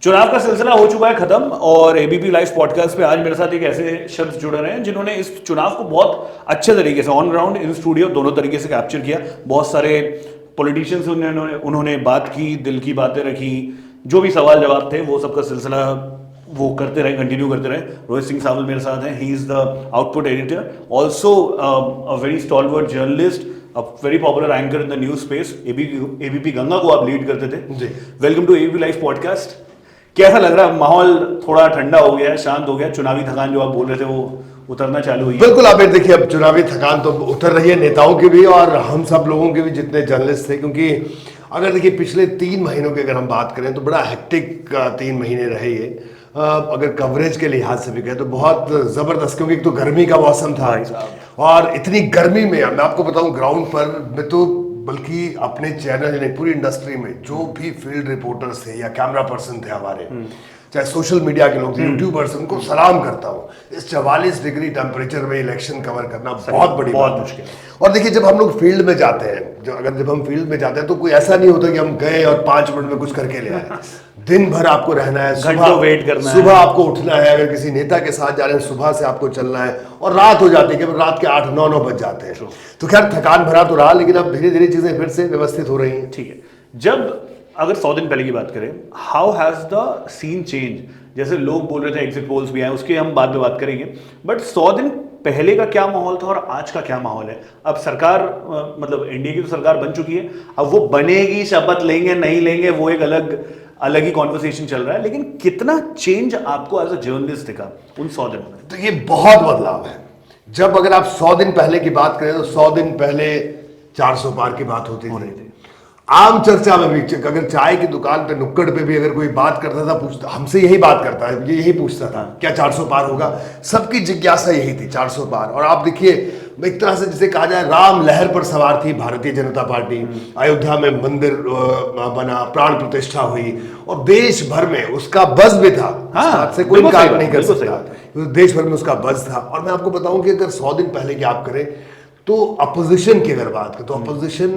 चुनाव का सिलसिला हो चुका है खत्म और एबीपी लाइव पॉडकास्ट पे आज मेरे साथ एक ऐसे शख्स जुड़ रहे हैं जिन्होंने इस चुनाव को बहुत अच्छे तरीके से ऑन ग्राउंड इन स्टूडियो दोनों तरीके से कैप्चर किया। बहुत सारे पॉलिटिशियंस से उन्होंने बात की, दिल की बातें रखी, जो भी सवाल जवाब थे वो सबका सिलसिला वो करते रहे, कंटिन्यू करते रहे। रोहित सिंह सावल मेरे साथ हैं, he is the output editor, also a very stalwart journalist, a very popular anchor in the news space। ABP Ganga को आप लीड करते थे। Welcome to ABP live podcast. कैसा लग रहा है? माहौल थोड़ा ठंडा हो गया है, शांत हो गया, चुनावी थकान जो आप बोल रहे थे वो उतरना चालू हुई है? बिल्कुल आप देखिए, अब चुनावी थकान तो उतर रही है, नेताओं की भी और हम सब लोगों के भी जितने जर्नलिस्ट थे। क्योंकि अगर देखिए पिछले 3 महीनों की अगर हम बात करें तो बड़ा हेक्टिक 3 महीने रहे ये। अगर कवरेज के लिहाज से भी कहें तो बहुत ज़बरदस्त, क्योंकि एक तो गर्मी का मौसम था और इतनी गर्मी में मैं आपको बताऊं ग्राउंड पर मैं तो बल्कि अपने चैनल यानी पूरी इंडस्ट्री में जो भी फील्ड रिपोर्टर्स थे या कैमरा पर्सन थे हमारे, चाहे सोशल मीडिया के लोग थे, यूट्यूबर्स, उनको सलाम करता हूँ। इस 44 डिग्री टेम्परेचर में इलेक्शन कवर करना बहुत बड़ी बात मुश्किल है। और देखिए जब हम लोग फील्ड में जाते हैं, जब हम फील्ड में जाते हैं तो कोई ऐसा नहीं होता कि हम गए और 5 मिनट में कुछ करके ले आए। दिन भर आपको रहना है, सुबह वेट करना है, सुबह आपको उठना है, अगर किसी नेता के साथ जा रहे हैं सुबह से आपको चलना है, और रात हो जाती है कि रात के 8-9 बज जाते हैं। तो खैर थकान भरा तो रहा, लेकिन अब धीरे धीरे चीजें फिर से व्यवस्थित हो रही हैं। ठीक है, जब अगर 100 दिन पहले की बात करें, how has the scene change? जैसे लोग बोल रहे थे एग्जिट पोल्स भी आए, उसके हम बाद में बात करेंगे, बट 100 दिन पहले का क्या माहौल था और आज का क्या माहौल है? अब सरकार मतलब एनडीए की तो सरकार बन चुकी है, अब वो बनेगी, शपथ लेंगे नहीं लेंगे वो एक अलग ही कॉन्वर्सेशन चल रहा है, लेकिन कितना चेंज आपको एज अ जर्नलिस्ट दिखा उन 100 दिनों में? तो ये बहुत बदलाव है। जब अगर आप 100 दिन पहले की बात करें तो 100 दिन पहले 400 पार की बात होती थी। आम चर्चा में भी अगर चाय की दुकान पे नुक्कड़ पे भी अगर कोई बात करता था, पूछता हमसे यही बात करता है, यही पूछता था क्या 400 पार होगा। सबकी जिज्ञासा यही थी, 400 पार। और आप देखिए एक तरह से जिसे कहा जाए राम लहर पर सवार थी भारतीय जनता पार्टी। अयोध्या में मंदिर बना, प्राण प्रतिष्ठा हुई और देश भर में उसका बज़ भी था। हाँ, बात से कोई इनकार नहीं कर सकता, देश भर में उसका बज़ था। और मैं आपको बताऊं कि अगर 100 दिन पहले की आप करें तो अपोजिशन की अगर बात करें तो अपोजिशन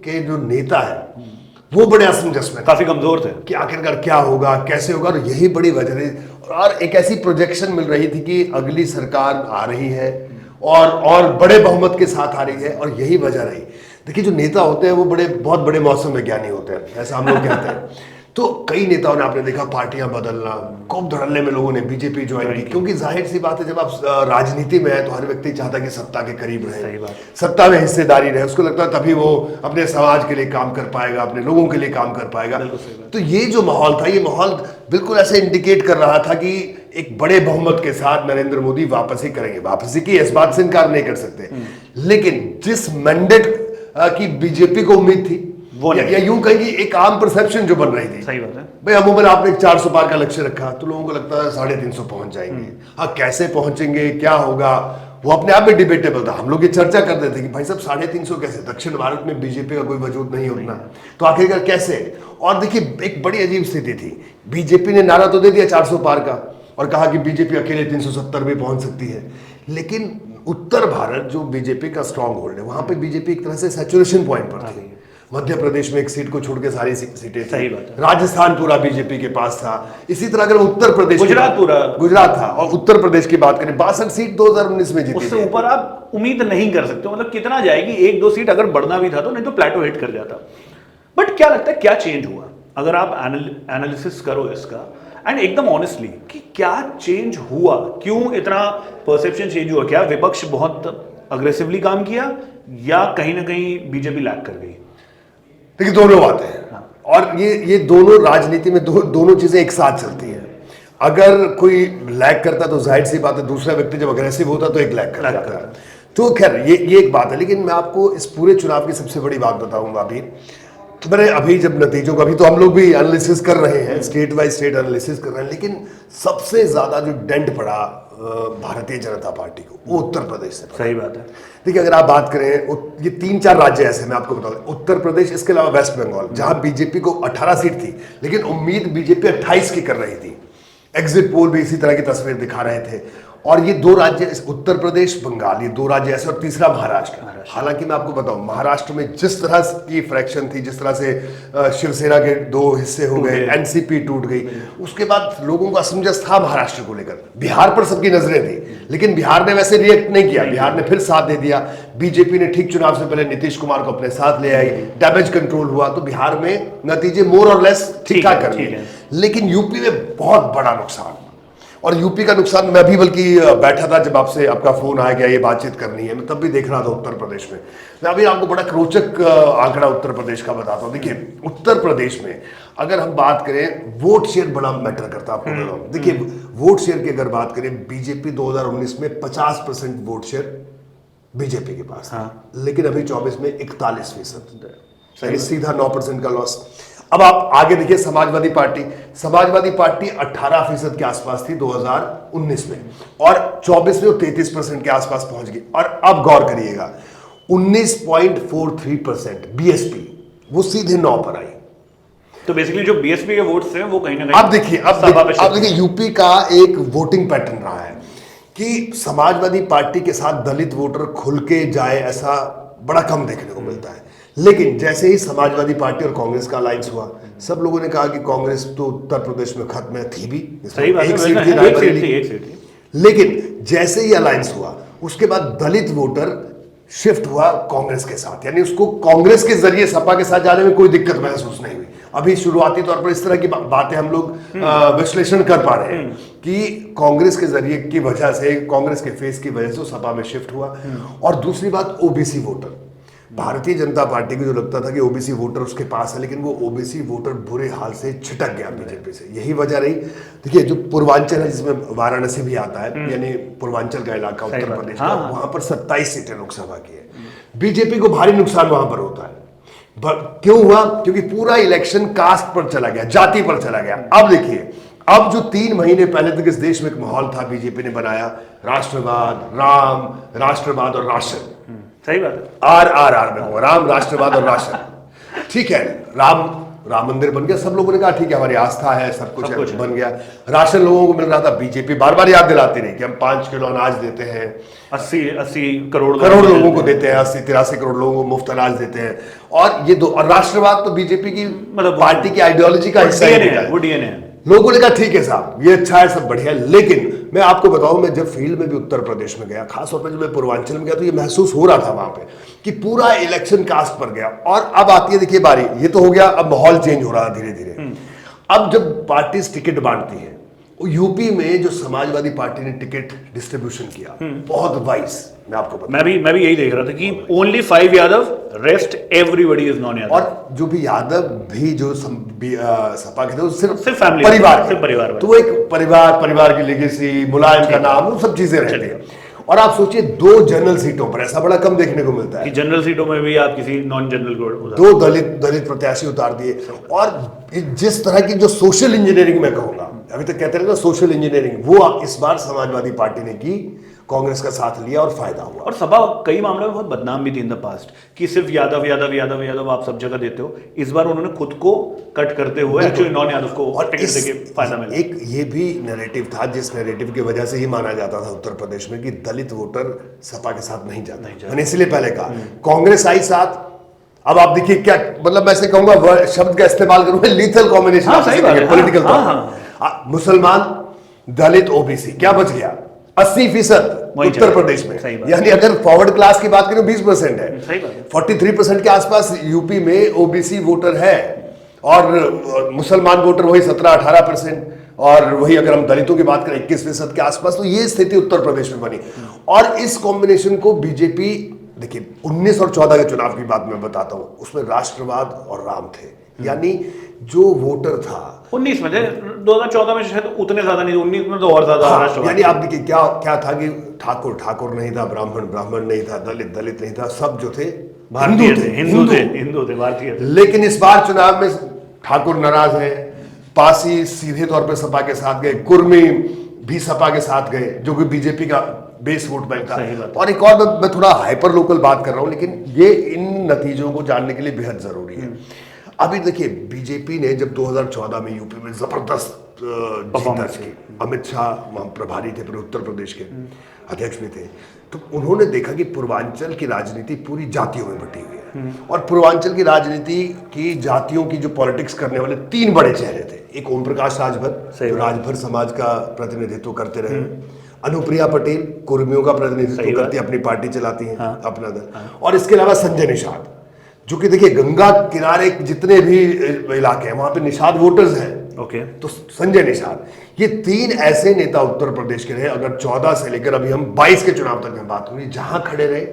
के जो नेता है वो बड़े असमंजस में काफी कमजोर थे कि आखिरकार क्या होगा, कैसे होगा। और यही बड़ी वजह थी और एक ऐसी प्रोजेक्शन मिल रही थी कि अगली सरकार आ रही है और बड़े बहुमत के साथ आ रही है, और यही वजह रही। देखिए जो नेता होते हैं वो बहुत बड़े मौसम विज्ञानी होते हैं, ऐसा हम लोग कहते हैं। तो कई नेताओं ने, आपने देखा, पार्टियां बदलना, खूब धड़ल्ले में लोगों ने बीजेपी ज्वाइन की। क्योंकि जाहिर सी बात है जब आप राजनीति में है तो हर व्यक्ति चाहता है कि सत्ता के करीब रहे, सत्ता में हिस्सेदारी रहे। उसको लगता है तभी वो अपने समाज के लिए काम कर पाएगा, अपने लोगों के लिए काम कर पाएगा। तो ये जो माहौल था, ये माहौल बिल्कुल ऐसे इंडिकेट कर रहा था कि एक बड़े बहुमत के साथ नरेंद्र मोदी वापसी करेंगे। वापसी की इस बात से इनकार नहीं कर सकते, लेकिन जिस मैंडेट की बीजेपी को उम्मीद थी या यूं कहेंगे एक आम परसेप्शन जो बन रही थी। सही बात है भाई, अमूमन आपने 400 पार का लक्ष्य रखा तो लोगों को लगता है 350 पहुंच जाएंगे। हाँ, कैसे पहुंचेंगे, क्या होगा, वो अपने आप में डिबेटेबल था। हम लोग ये चर्चा करते थे कि भाई साहब 350 कैसे, दक्षिण भारत में बीजेपी का कोई वजूद नहीं होता, तो आखिरकार कैसे। और देखिए एक बड़ी अजीब स्थिति थी, बीजेपी ने नारा तो दे दिया 400 पार का और कहा कि बीजेपी अकेले 370 भी पहुंच सकती है, लेकिन उत्तर भारत जो बीजेपी का स्ट्रॉन्ग होल्ड है वहां पे बीजेपी एक तरह से सैचुरेशन पॉइंट पर थी। मध्य प्रदेश में एक सीट को छोड़ के सारी सीटें थी, राजस्थान पूरा बीजेपी के पास था। इसी तरह अगर उत्तर प्रदेश, गुजरात था, और उत्तर प्रदेश की बात करें 62 सीट 2019 में जीती। उससे ऊपर आप उम्मीद नहीं कर सकते, मतलब कितना जाएगी, 1-2 सीट अगर बढ़ना भी था तो, नहीं तो प्लेटो हिट कर जाता। बट क्या लगता है क्या चेंज हुआ अगर आप एनालिसिस करो इसका, एंड एकदम ऑनेस्टली कि क्या चेंज हुआ, क्यों इतना परसेप्शन चेंज हुआ? क्या विपक्ष बहुत अग्रेसिवली काम किया या कहीं ना कहीं बीजेपी लैग कर गई? देखिए दोनों बातें हैं, और ये दोनों राजनीति में दोनों चीजें एक साथ चलती हैं। अगर कोई लैग करता तो जाहिर सी बात है दूसरा व्यक्ति जब अग्रेसिव होता तो एक लैग करता है। तो खैर ये एक बात है, लेकिन मैं आपको इस पूरे चुनाव की सबसे बड़ी बात बताऊंगा। अभी जब नतीजों का, अभी तो हम लोग भी एनालिसिस कर रहे हैं, स्टेट बाय स्टेट एनालिसिस कर रहे हैं, लेकिन सबसे ज्यादा जो डेंट पड़ा भारतीय जनता पार्टी को वो उत्तर प्रदेश से। सही बात है। देखिए अगर आप बात करें, ये 3-4 राज्य ऐसे मैं आपको बता दूं, उत्तर प्रदेश, इसके अलावा वेस्ट बंगाल, जहां बीजेपी को 18 सीट थी, लेकिन उम्मीद बीजेपी 28 की कर रही थी। एग्जिट पोल भी इसी तरह की तस्वीर दिखा रहे थे। और ये दो राज्य, उत्तर प्रदेश बंगाल, ये दो राज्य ऐसे, और तीसरा महाराष्ट्र। हालांकि मैं आपको बताऊं, महाराष्ट्र में जिस तरह की फ्रैक्शन थी, जिस तरह से शिवसेना के दो हिस्से हो गए, एनसीपी टूट गई, उसके बाद लोगों का असमंजस था महाराष्ट्र को लेकर। बिहार पर सबकी नजरें थी, लेकिन बिहार ने वैसे रिएक्ट नहीं किया, बिहार ने फिर साथ दे दिया। बीजेपी ने ठीक चुनाव से पहले नीतीश कुमार को अपने साथ ले आई, डैमेज कंट्रोल हुआ, तो बिहार में नतीजे मोर और लेस ठीक ठाक कर दिए। लेकिन यूपी में बहुत बड़ा नुकसान, और यूपी का नुकसान मैं भी बल्कि बैठा था जब आपसे आपका फोन आ गया, ये बातचीत करनी है, मैं तब भी देख रहा था उत्तर प्रदेश में। मैं अभी आपको बड़ा रोचक आंकड़ा उत्तर प्रदेश का बताता हूँ। देखिए उत्तर प्रदेश में अगर हम बात करें, वोट शेयर बड़ा मैटर करता है आपको। देखिए वोट शेयर की अगर बात करें, बीजेपी 2019 में 50% वोट शेयर बीजेपी के पास, लेकिन अभी 24 में 41%, सीधा 9% का लॉस। अब आप आगे देखिए समाजवादी पार्टी 18% के आसपास थी 2019 में, और 24 में वो 33% के आसपास पहुंच गई। और अब गौर करिएगा 19.43% बीएसपी, वो सीधे 9 पर आई। तो बेसिकली जो बीएसपी के वोट्स हैं वो कहीं ना कहीं अब देखिए यूपी का एक वोटिंग पैटर्न रहा है कि समाजवादी पार्टी के साथ दलित वोटर खुल के जाए, ऐसा बड़ा कम देखने को मिलता है। लेकिन जैसे ही समाजवादी पार्टी और कांग्रेस का अलायंस हुआ, सब लोगों ने कहा कि कांग्रेस तो उत्तर प्रदेश में खत्म है, थी भी, सही बात है, एक सीट थी। लेकिन जैसे ही अलायंस हुआ, उसके बाद दलित वोटर शिफ्ट हुआ कांग्रेस के साथ, यानी उसको कांग्रेस के जरिए सपा के साथ जाने में कोई दिक्कत महसूस नहीं हुई। अभी शुरुआती तौर पर इस तरह की बातें हम लोग विश्लेषण कर पा रहे हैं कि कांग्रेस के जरिए की वजह से, कांग्रेस के फेस की वजह से सपा में शिफ्ट हुआ। और दूसरी बात, OBC voter, Bharatiya Janata party को जो लगता था कि ओबीसी वोटर उसके पास है, लेकिन वो ओबीसी वोटर बुरे हाल से छिटक गया बीजेपी से। यही वजह रही। देखिए जो पूर्वांचल है, जिसमें वाराणसी भी आता है, यानी पूर्वांचल का इलाका उत्तर प्रदेश का, वहां पर 27 सीटें लोकसभा की है। बीजेपी को भारी नुकसान वहां पर होता है। क्यों हुआ? क्योंकि पूरा इलेक्शन कास्ट पर चला गया, जाति पर चला गया। अब देखिए, अब जो 3 महीने पहले तक इस देश में एक माहौल था, बीजेपी ने बनाया राष्ट्रवाद, राम, राष्ट्रवाद और राशन। सही बात है, RRR में हुआ, राम, राष्ट्रवाद और राशन। ठीक है, राम मंदिर बन गया, सब लोगों ने कहा ठीक है, हमारी आस्था है, सब कुछ बन गया। राशन लोगों को मिल रहा था, बीजेपी बार बार याद दिलाती रही कि हम 5 किलो अनाज देते हैं, 80 करोड़ लोगों को देते हैं, 83 करोड़ लोगों को मुफ्त अनाज देते हैं। और ये और राष्ट्रवाद तो बीजेपी की मतलब पार्टी की आइडियोलॉजी का हिस्सा है, वो डीएनए है। लोगों ने कहा ठीक है साहब, ये अच्छा है, सब बढ़िया है। लेकिन मैं आपको बताऊं, मैं जब फील्ड में भी उत्तर प्रदेश में गया, खासतौर पर जब मैं पूर्वांचल में गया, तो ये महसूस हो रहा था वहां पे कि पूरा इलेक्शन कास्ट पर गया। और अब आती है देखिए बारी, ये तो हो गया, अब माहौल चेंज हो रहा है धीरे धीरे। अब जब पार्टी टिकट बांटती है, यूपी में जो समाजवादी पार्टी ने टिकट डिस्ट्रीब्यूशन किया, बहुत वाइस, मैं आपको बता, मैं भी यही देख रहा था कि only 5 Yadav, rest everybody is non Yadav. और जो भी यादव भी जो सपा के थे, सिर्फ फैमिली, परिवार, तो वो एक परिवार की लेगेसी, मुलायम का नाम, वो सब चीजें रहती है। और आप सोचिए 2 जनरल सीटों पर, ऐसा बड़ा कम देखने को मिलता है कि जनरल सीटों में भी आप किसी नॉन जनरल को 2 दलित प्रत्याशी उतार दिए। और जिस तरह की जो सोशल इंजीनियरिंग मैं कहूंगा, अभी तक कहते रहे ना सोशल इंजीनियरिंग, वो इस बार समाजवादी पार्टी ने की, कांग्रेस का साथ लिया और फायदा हुआ। और सपा कई मामलों में बहुत बदनाम भी थी इन द पास्ट कि सिर्फ यादव यादव यादव यादव आप सब जगह देते हो। इस बार उन्होंने खुद को कट करते हुए एक्चुअली नॉन यादव को और टिकट देके फायदा मिला। एक ये भी नैरेटिव था, जिस नैरेटिव की वजह से ही माना जाता था उत्तर प्रदेश में कि दलित वोटर सपा के साथ नहीं जाता। मैंने इसलिए पहले कहा कांग्रेस आई साथ। अब आप देखिए क्या, मतलब मैं ऐसे कहूंगा, शब्द का इस्तेमाल करूंगा, लीथल कॉम्बिनेशन पॉलिटिकल तौर। मुसलमान, दलित, ओबीसी, क्या बच गया? 80% उत्तर प्रदेश में। यानी अगर फॉरवर्ड क्लास की बात करें 20% है, 43% के आसपास यूपी में ओबीसी वोटर है, और मुसलमान वोटर वही 17-18%, और वही अगर हम दलितों की बात करें 21% के आसपास। तो ये स्थिति उत्तर प्रदेश में बनी। और इस कॉम्बिनेशन को बीजेपी, देखिए 19 और 14 के चुनाव की बात मैं बताता हूं, उसमें राष्ट्रवाद और राम थे, यानी जो वोटर था 19 में थे, 2014 में शायद उतने ज्यादा नहीं, 19 में तो और ज्यादा। यानी आप देखिए क्या था कि ठाकुर नहीं था, ब्राह्मण नहीं था, दलित नहीं था, सब जो थे हिंदू थे, भारतीय थे। लेकिन इस बार चुनाव में ठाकुर नाराज है, पासी सीधे तौर पर सपा के साथ गए, कुर्मी भी सपा के साथ गए, जो कि बीजेपी का बेस वोट बैंक था। और एक और मैं थोड़ा हाइपर लोकल बात कर रहा हूं, लेकिन ये इन नतीजों को जानने के लिए बेहद जरूरी है। अभी देखिए बीजेपी ने जब 2014 में यूपी में जबरदस्त जीता थी। अमित शाह वहाँ प्रभारी थे, फिर उत्तर प्रदेश के अध्यक्ष भी थे। तो उन्होंने देखा कि पूर्वांचल की राजनीति पूरी जातियों में बटी हुई है, और पूर्वांचल की राजनीति की जातियों की जो पॉलिटिक्स करने वाले 3 बड़े चेहरे थे। एक ओम प्रकाश राजभर, जो राजभर समाज का प्रतिनिधित्व करते रहे, अनुप्रिया पटेल कुर्मियों का प्रतिनिधित्व करती है, अपनी पार्टी चलाती हैं, अपना दल, और इसके अलावा संजय निषाद, जो कि देखिए गंगा किनारे जितने भी इलाके हैं वहां पे निषाद वोटर्स हैं। तो संजय निषाद, ये 3 ऐसे नेता उत्तर प्रदेश के रहे। अगर 14 से लेकर अभी हम 22 के चुनाव तक में बात होंगी, जहां खड़े रहे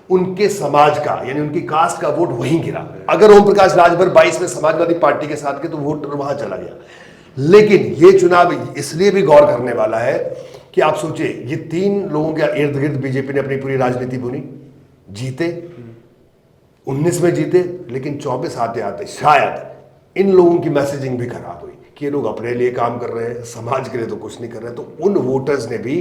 उनके समाज का, यानी उनकी कास्ट का वोट वहीं गिरा। अगर ओम प्रकाश राजभर 22 में समाजवादी पार्टी के साथ के तो वोट वहां चला गया। लेकिन ये चुनाव इसलिए भी गौर करने वाला है कि आप सोचिए, ये 3 लोगों के इर्द गिर्द बीजेपी ने अपनी पूरी राजनीति बुनी, जीते, 19 में जीते, लेकिन 24 आते आते शायद इन लोगों की मैसेजिंग भी खराब हुई कि ये लोग अपने लिए काम कर रहे हैं, समाज के लिए तो कुछ नहीं कर रहे हैं। तो उन वोटर्स ने भी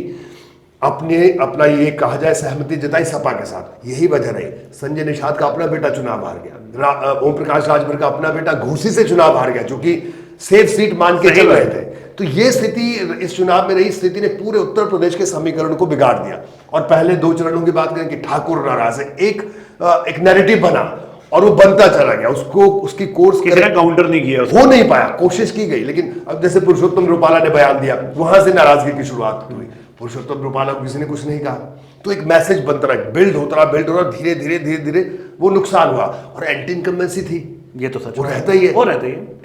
अपना ये कहा जाए सहमति जताई सपा के साथ। यही वजह रही, संजय निषाद का अपना बेटा चुनाव हार गया, ओम प्रकाश राजभर का अपना बेटा घोसी से चुनाव हार गया, जो कि सेफ सीट मान के चल रहे थे। तो ये स्थिति इस चुनाव में रही, स्थिति ने पूरे उत्तर प्रदेश के समीकरण को बिगाड़ दिया। और पहले 2 चरणों की बात करें कि ठाकुर नाराज है, एक नैरेटिव बना और वो बनता चला गया, उसको उसकी कोर्स किसी ने काउंटर नहीं किया, हो नहीं पाया, कोशिश की गई। लेकिन अब जैसे पुरुषोत्तम रूपाला ने बयान दिया, वहां से नाराजगी की शुरुआत हुई। पुरुषोत्तम रूपाला को किसी ने कुछ नहीं कहा, तो एक मैसेज बनता रहा, बिल्ड होता रहा, धीरे धीरे वो नुकसान हुआ। और एंटी इनकम्बेंसी थी, ये तो सच वो रहता ही है,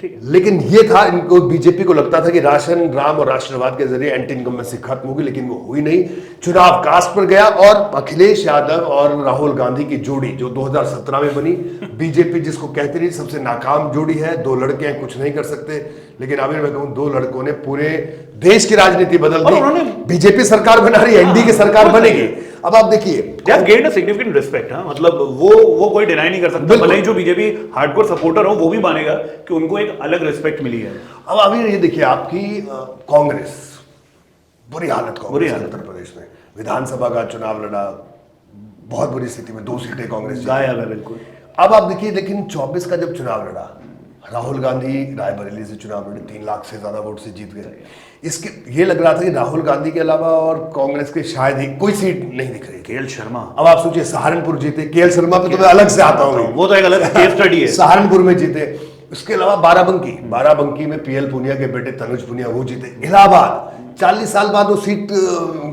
ठीक है। लेकिन ये था, इनको बीजेपी को लगता था कि राशन राम और राष्ट्रवाद के जरिए एंटी इनकम्बेंसी खत्म होगी, लेकिन वो हुई नहीं। चुनाव कास्ट पर गया और अखिलेश यादव और राहुल गांधी की जोड़ी जो 2017 में बनी, बीजेपी जिसको कहती रही सबसे नाकाम जोड़ी है, 2 लड़के हैं, कुछ नहीं कर सकते। लेकिन अभी मैं कहूं 2 लड़कों ने पूरे देश की राजनीति बदल दी। बीजेपी सरकार बना रही है, एनडीए की सरकार बनेगी। अब आप देखिए, गेन अ सिग्निफिकेंट रिस्पेक्ट, मतलब वो कोई डिनाई नहीं कर सकता, भले ही जो बीजेपी हार्डकोर सपोर्टर हो वो भी मानेगा कि उनको एक अलग रिस्पेक्ट मिली है। अब अभी ये देखिए, आपकी कांग्रेस बुरी हालत, उत्तर प्रदेश में विधानसभा का चुनाव लड़ा, बहुत बुरी स्थिति में, 2 सीटें कांग्रेस गायब है बिल्कुल। अब आप देखिए, लेकिन 24 का जब चुनाव लड़ा, राहुल गांधी रायबरेली से चुनाव लड़े, 3 लाख से ज्यादा वोट से जीत गए। इसके ये लग रहा था कि राहुल गांधी के अलावा और कांग्रेस के शायद ही कोई सीट नहीं दिख रही। केएल शर्मा, अब आप सोचिए, सहारनपुर जीते, केएल शर्मा पे तो मैं अलग से आता हूँ, वो तो एक अलग केस स्टडी है। सहारनपुर में जीते। इसके अलावा बाराबंकी में पीएल पुनिया के बेटे तनुज पुनिया वो जीते। इलाहाबाद 40 साल बाद वो सीट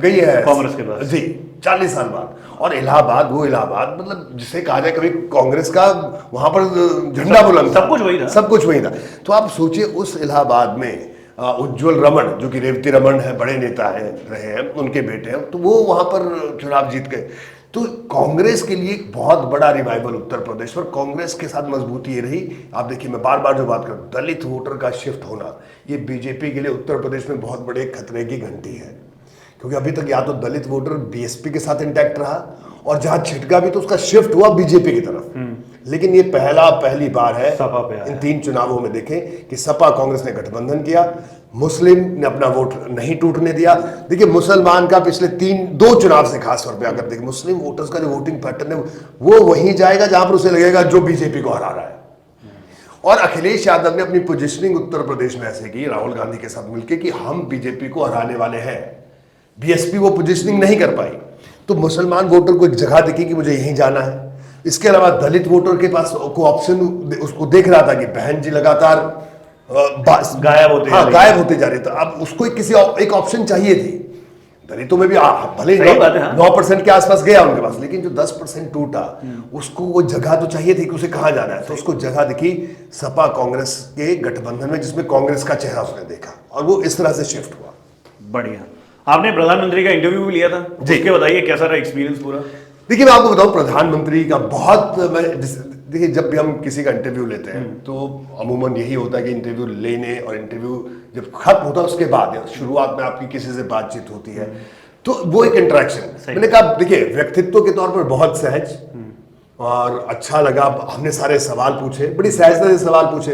गई है कांग्रेस के पास, जी 40 साल बाद। और इलाहाबाद मतलब जिसे कहा जाए कभी कांग्रेस का वहां पर झंडा बुलंद, सब कुछ वही था। तो आप सोचिए, उस इलाहाबाद में उज्जवल रमन, जो कि रेवती रमन है, बड़े नेता रहे हैं, उनके बेटे हैं, तो वो वहां पर चुनाव जीत गए। तो कांग्रेस के लिए एक बहुत बड़ा रिवाइवल उत्तर प्रदेश पर। कांग्रेस के साथ मजबूती ये रही। आप देखिए, मैं बार बार जो बात करूं, दलित वोटर का शिफ्ट होना, ये बीजेपी के लिए उत्तर प्रदेश में बहुत बड़े खतरे की घंटी है, क्योंकि अभी तक या तो दलित वोटर बीएसपी के साथ इंटैक्ट रहा, और जहां छिटका भी तो उसका शिफ्ट हुआ बीजेपी की तरफ। लेकिन ये पहली बार है इन 3 चुनावों में देखें कि सपा कांग्रेस ने गठबंधन किया, मुस्लिम ने अपना वोट नहीं टूटने दिया। देखिए, मुसलमान का पिछले 2 चुनाव से खास तौर पे अगर देखिए, मुस्लिम वोटर्स का जो वोटिंग पैटर्न है वो वहीं जाएगा जहां पर उसे लगेगा जो बीजेपी को हरा रहा है। और अखिलेश यादव ने अपनी पोजीशनिंग उत्तर प्रदेश में ऐसे की, राहुल गांधी के साथ मिलकर, कि हम बीजेपी को हराने वाले हैं। बीएसपी वो पोजीशनिंग नहीं कर पाई, तो मुसलमान वोटर को एक जगह दिखी कि मुझे यहीं जाना है। इसके अलावा दलित वोटर के पास को ऑप्शन, उसको देख रहा था कि बहन जी लगातार गायब होते जा रहे थे। अब उसको एक ऑप्शन चाहिए थी। दलितों में भी भले 9% के आसपास गया उनके पास, लेकिन जो 10% टूटा, उसको वो जगह तो चाहिए थी कि उसे कहाँ जाना है। तो उसको जगह दिखी सपा कांग्रेस के गठबंधन में, जिसमें कांग्रेस का चेहरा उसने देखा, और वो इस तरह से शिफ्ट हुआ। बढ़िया। आपने प्रधानमंत्री का इंटरव्यू भी लिया था, उसके बताइए कैसा रहा एक्सपीरियंस पूरा? देखिए, मैं आपको बताऊं, प्रधानमंत्री का बहुत, देखिए जब भी हम किसी का इंटरव्यू लेते हैं तो अमूमन यही होता है कि इंटरव्यू लेने और इंटरव्यू जब खत्म होता है उसके बाद, शुरुआत में आपकी किसी से बातचीत होती है, तो वो एक इंटरेक्शन। मैंने कहा, देखिए व्यक्तित्व के तौर पर बहुत सहज और अच्छा लगा। हमने सारे सवाल पूछे, बड़ी सहजता से सवाल पूछे।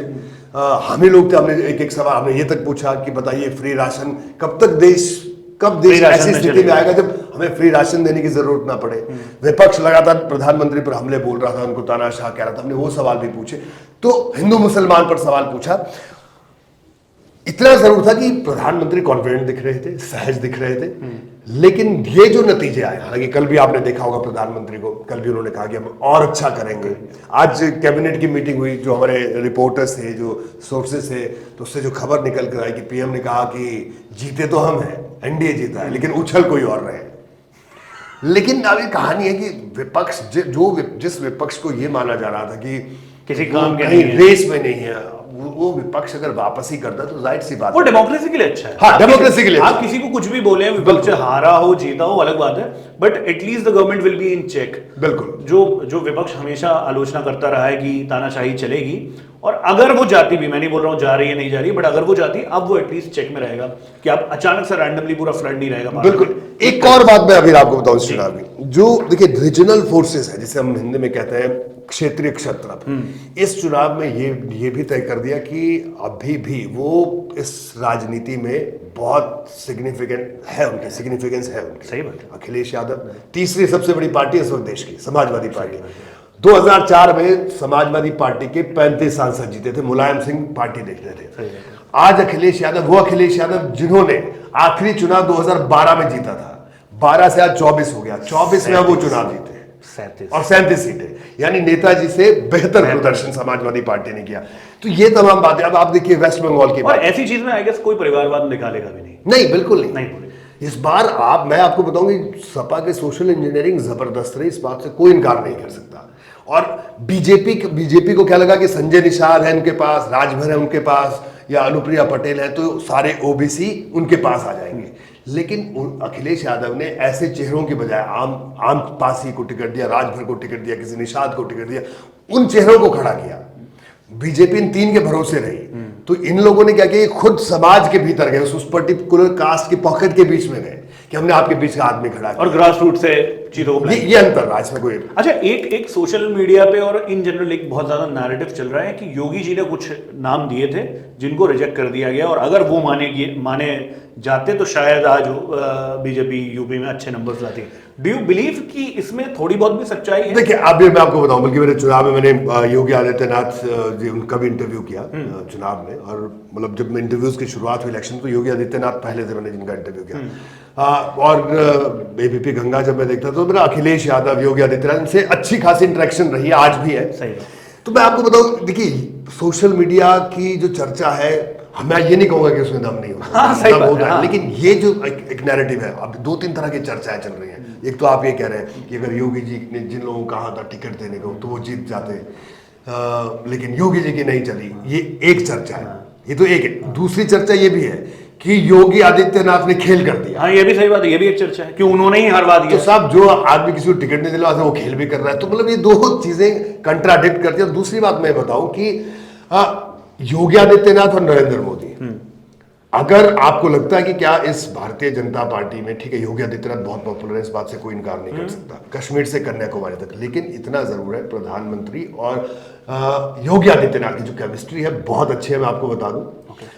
हमें लोग थे, हमने एक सवाल हमने ये तक पूछा कि बताइए फ्री राशन कब देश ऐसी स्थिति में आएगा जब हमें फ्री राशन देने की जरूरत ना पड़े। विपक्ष लगातार प्रधानमंत्री पर हमले बोल रहा था, उनको तानाशाह कह रहा था, हमने वो सवाल भी पूछे। तो हिंदू मुसलमान पर सवाल पूछा। इतना जरूर था कि प्रधानमंत्री कॉन्फिडेंट दिख रहे थे, सहज दिख रहे थे, लेकिन ये जो नतीजे आए, हालांकि कल भी आपने देखा होगा प्रधानमंत्री को, कल भी उन्होंने कहा कि हम और अच्छा करेंगे। आज कैबिनेट की मीटिंग हुई, जो हमारे रिपोर्टर्स थे, जो सोर्सेस थे, तो उससे जो खबर निकल कर आई कि पीएम ने कहा कि जीते तो हम हैं, एनडीए जीता है, लेकिन उछल कोई और रहे। लेकिन अब ये कहानी है कि विपक्ष जिस विपक्ष को ये माना जा रहा था कि किसी काम के नहीं नहीं है, रेस में नहीं है, वो विपक्ष अगर वापस ही करता तो जाहिर सी बात वो डेमोक्रेसी के लिए अच्छा है। हाँ, डेमोक्रेसी के लिए आप किसी को कुछ भी बोले, विपक्ष हारा हो जीता हो अलग बात है, but at least the government will be in check. बिल्कुल। जो विपक्ष हमेशा आलोचना करता रहा है कि तानाशाही चलेगी, और अगर वो जाती भी, मैं नहीं बोल रहा हूँ जा रही है नहीं जा रही, बट अगर वो जाती, अब वो एटलीस्ट चेक में रहेगा कि आप अचानक से रैंडमली पूरा फ्लड नहीं रहेगा। बिल्कुल। एक और बात मैं अभी आपको बताऊं इस चुनाव में, जो देखिए रीजनल फोर्सेस है, जिसे हम हिंदी में कहते हैं क्षेत्रीय क्षत्रप, इस चुनाव में ये भी तय कर दिया कि अभी भी वो इस राजनीति में बहुत सिग्निफिकेंस है उनकी। सही बात है। अखिलेश यादव तीसरी सबसे बड़ी पार्टी इस वक्त देश की, समाजवादी पार्टी। 2004 में समाजवादी पार्टी के 35 सांसद जीते थे, मुलायम सिंह पार्टी देखते थे। आज अखिलेश यादव, वो अखिलेश यादव जिन्होंने आखिरी चुनाव 2012 में जीता था, 12 से आज 24 हो गया, 24 में वो चुनाव जीते और 37 सीटें, यानी नेताजी से बेहतर प्रदर्शन समाजवादी पार्टी ने किया। तो ये तमाम बातें, अब आप देखिए वेस्ट बंगाल की बात, ऐसी चीज में आई गेस कोई परिवारवाद निकालेगा भी नहीं, बिल्कुल नहीं। नहीं। इस बार मैं आपको बताऊंगी, सपा के सोशल इंजीनियरिंग जबरदस्त रही, इस बात से कोई इनकार नहीं कर सकता। और बीजेपी को क्या लगा कि संजय निषाद है उनके पास, राजभर है उनके पास, या अनुप्रिया पटेल है, तो सारे ओबीसी उनके पास आ जाएंगे। लेकिन अखिलेश यादव ने ऐसे चेहरों की बजाय आम पासी को टिकट दिया, राजभर को टिकट दिया, किसी निषाद को टिकट दिया, उन चेहरों को खड़ा किया। बीजेपी इन तीन के भरोसे रही, तो इन लोगों ने क्या किया, खुद समाज के भीतर गए, उस पर्टिकुलर कास्ट की पॉकेट के बीच में गए कि हमने आपके बीच का आदमी खड़ा किया, और ग्रास रूट से चीजों को ये अंतर आज में कोई। अच्छा, एक सोशल मीडिया पे और इन जनरल एक बहुत ज्यादा नैरेटिव चल रहा है कि योगी जी ने कुछ नाम दिए थे जिनको रिजेक्ट कर दिया गया, और अगर वो माने जाते तो शायद आज बीजेपी यूपी में अच्छे नंबर्स लाती। डू यू बिलीव कि इसमें थोड़ी बहुत भी सच्चाई है? देखिए, अभी मैं आपको बताऊं, बल्कि मेरे चुनाव में मैंने योगी आदित्यनाथ जी उनका भी इंटरव्यू किया चुनाव में, और मतलब जब इंटरव्यूज की शुरुआत हुई इलेक्शन, तो योगी आदित्यनाथ पहले थे मैंने जिनका इंटरव्यू किया। और एबीपी गंगा जब मैं देखता तो मेरा अखिलेश यादव, योगी आदित्यनाथ से अच्छी खासी इंटरेक्शन रही है, आज भी है। सही। तो मैं आपको बताऊं, देखिए सोशल मीडिया की जो चर्चा है, मैं ये नहीं कहूंगा कि उसमें दम नहीं होता, दम होता है, लेकिन ये जो एक नैरेटिव है, अब 2-3 तरह की चर्चाएं चल रही हैं। एक तो आप ये कह रहे हैं कि अगर योगी जी ने जिन लोगों को कहा था टिकट देने को, तो वो जीत जाते, लेकिन योगी जी की नहीं चली, ये एक चर्चा है। ये तो एक है। दूसरी चर्चा ये भी है कि योगी आदित्यनाथ ने खेल कर दिया। हाँ, ये भी सही बात है, ये भी एक चर्चा है कि उन्होंने ही हरवा दिया। तो साहब, जो आदमी किसी को टिकट नहीं दिला वो खेल भी कर रहा है, तो मतलब ये दो चीजें कंट्राडिक्ट करती है। दूसरी बात मैं बताऊं कि योगी आदित्यनाथ और नरेंद्र मोदी, अगर आपको लगता है कि क्या इस भारतीय जनता पार्टी में, ठीक है योगी आदित्यनाथ बहुत पॉपुलर है, इस बात से कोई इनकार नहीं कर सकता, कश्मीर से कन्याकुमारी तक, लेकिन इतना जरूर है प्रधानमंत्री और योगी आदित्यनाथ की जो केमिस्ट्री है बहुत अच्छी है, मैं आपको बता दूं।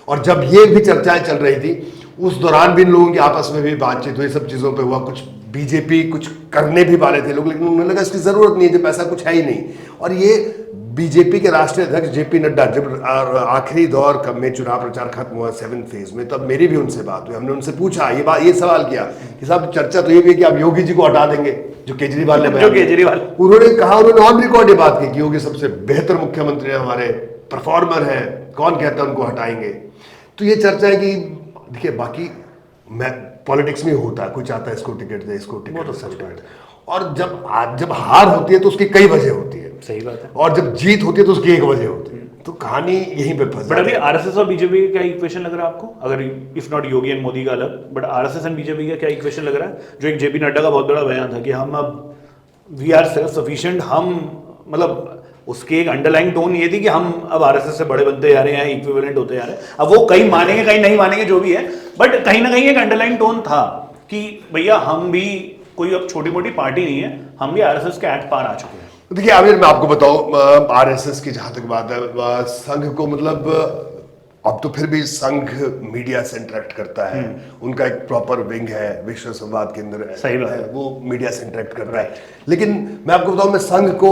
और जब ये भी चर्चाएं चल रही थी, उस दौरान भी इन लोगों की आपस में भी बातचीत हुई, सब चीजों पर हुआ, कुछ बीजेपी कुछ करने भी वाले थे लोग, लेकिन उन्होंने लगा इसकी जरूरत नहीं है, जब ऐसा कुछ है ही नहीं। और ये बीजेपी के राष्ट्रीय अध्यक्ष जेपी नड्डा, जब आखिरी दौर में चुनाव प्रचार खत्म हुआ 7th फेज में, तब मेरी भी उनसे बात हुई। हमने उनसे पूछा, ये सवाल किया कि साहब चर्चा तो ये भी है कि आप योगी जी को हटा देंगे, जो केजरीवाल ने, उन्होंने कहा, उन्होंने ऑन रिकॉर्ड ये बात की कि योगी सबसे बेहतर मुख्यमंत्री है, हमारे परफॉर्मर है, कौन कहता है उनको हटाएंगे। तो ये चर्चा है कि देखिए, बाकी मैं पॉलिटिक्स में होता है, कोई चाहता है इसको टिकट दे, इसको टिकट, तो सच बात। और जब हार होती है तो उसकी कई वजह होती है, सही बात है, और जब जीत होती है तो उसकी एक वजह होती है। तो कहानी यहीं पे फंस जाती है। बट अभी आरएसएस और बीजेपी का क्या इक्वेशन लग रहा है आपको? अगर if not Yogi and Modi का अलग, बट आरएसएस एंड बीजेपी का क्या इक्वेशन लग रहा है? जो एक जेपी नड्डा का बहुत बड़ा बयान था कि हम अब वी आर सेल्फ सफिशिएंट, हम मतलब उसकी एक अंडरलाइन टोन ये थी कि हम अब आरएसएस से बड़े बनते जा रहे हैं, इक्विवेलेंट होते जा रहे हैं। अब वो कहीं मानेंगे कहीं नहीं मानेंगे, जो भी है, बट कहीं ना कहीं एक अंडरलाइन टोन था कि भैया हम भी कोई अब छोटी मोटी पार्टी नहीं है, हम भी आरएसएस के ऐट पार आ चुके हैं। देखिए आमिर, मैं आपको बताऊं, आरएसएस की जहां तक बात है, संघ को मतलब अब तो फिर भी संघ मीडिया से इंटरेक्ट करता है, उनका एक प्रॉपर विंग है, विश्व संवाद केंद्र है, वो मीडिया से इंटरेक्ट कर रहा है। लेकिन मैं आपको बताऊं, मैं संघ को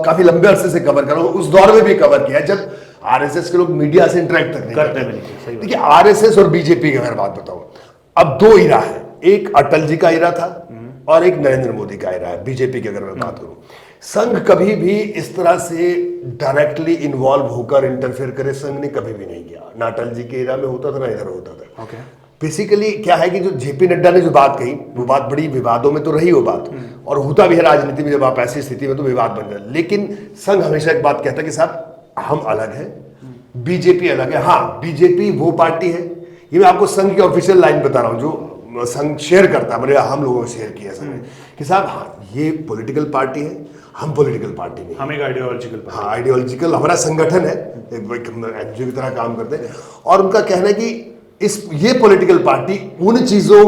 काफी लंबे अरसे से कवर कर रहा हूं, उस दौर में भी कवर किया जब आरएसएस के लोग मीडिया से इंटरेक्ट तक नहीं करते भी नहीं, सही बात। देखिए आरएसएस और बीजेपी की अगर बात बताऊं, अब दो इरा है, एक अटल जी का इरा था और एक नरेंद्र मोदी का इरा है बीजेपी की अगर मैं बात करूं। संघ कभी भी इस तरह से डायरेक्टली इन्वॉल्व होकर इंटरफेयर करे संघ ने कभी भी नहीं किया, ना अटल जी के इरा में होता था ना इधर होता था। ओके, बेसिकली क्या है कि जो जेपी नड्डा ने जो बात कही वो बात बड़ी विवादों में तो रही वो बात, और होता भी है राजनीति में, जब आप ऐसी स्थिति में तो विवाद बन जाए। लेकिन संघ हमेशा एक बात कहता है कि साहब हम अलग हैं, बीजेपी अलग है। हाँ, बीजेपी वो पार्टी है, ये मैं आपको संघ की ऑफिशियल लाइन बता रहा हूं जो संघ शेयर करता है, मतलब हम लोगों ने शेयर किया संघ ने, कि साहब हाँ ये पॉलिटिकल पार्टी है, हम पॉलिटिकल पार्टी नहीं, हम एक आइडियोलॉजिकल, हाँ आइडियोलॉजिकल हमारा संगठन है, एक एनजीओ की तरह काम करते हैं। और उनका कहना है कि ये पॉलिटिकल पार्टी उन चीजों